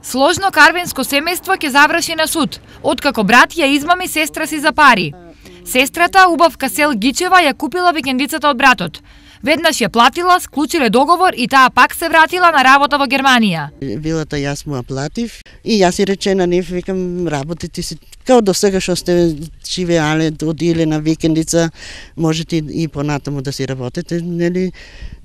Сложно карбинско семејство ќе заврши на суд, откако брат ја измами сестра си за пари. Сестрата, убавка Сел Гичева, ја купила викендицата од братот. Веднаш ја платила, склучиле договор и таа пак се вратила на работа во Германија. Вилата јас му ја платив и јас и рече на нив, викам, работите си као до сега што сте живеале, одиле на викендица, можете и понатаму да си работите, нели?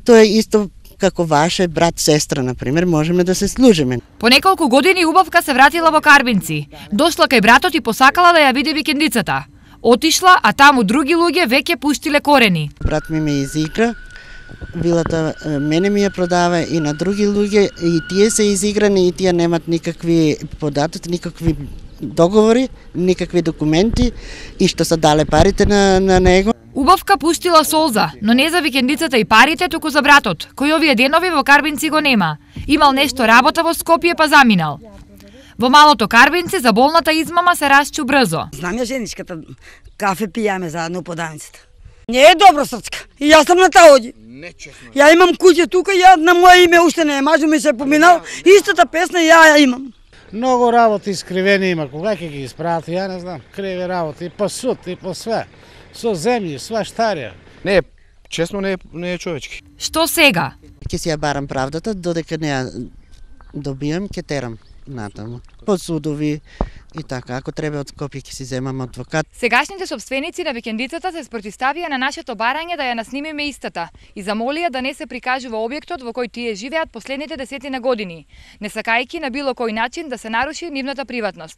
Тоа е исто како ваше брат, сестра, например, можеме да се служиме. По неколку години убавка се вратила во Карбинци. Дошла кај братот и посакала да ја види викендицата. Отишла, а таму други луѓе веќе пуштиле корени. Брат ми ме изигра, вилата мене ми ја продава и на други луѓе, и тие се изиграни и тие немат никакви податоци, никакви договори, никакви документи и што се дале парите на него. Убавка пуштила солза, но не за викендицата и парите, туку за братот, кој овие денови во Карбинци го нема. Имал нешто работа во Скопје па заминал. Во малото Карбинци за болната измама се расчу брзо. Знам ја женичката, кафе пијаме заедно по давницата. Не е добро срцка. И јас сум на таоѓи. Ја имам куќе тука, ја на моје име уште не е, мажу ми се поминал, истата песна ја имам. Многу работи искривени има, кога ќе ги испрати, ја не знам, криви работи, и по суд, и по све. Со земји, сваштарија. Не е честно, не е човечки. Што сега? Ќе си ја барам правдата, додека не ја добијам, ќе терам натаму. По судови и така, ако треба од Скопје ќе си земам адвокат. Сегашните собственици на викендицата се спротиставија на нашето барање да ја наснимиме истата и замолија да не се прикажува објектот во кој тие живеат последните 10 години, не сакајќи на било кој начин да се наруши нивната приватност.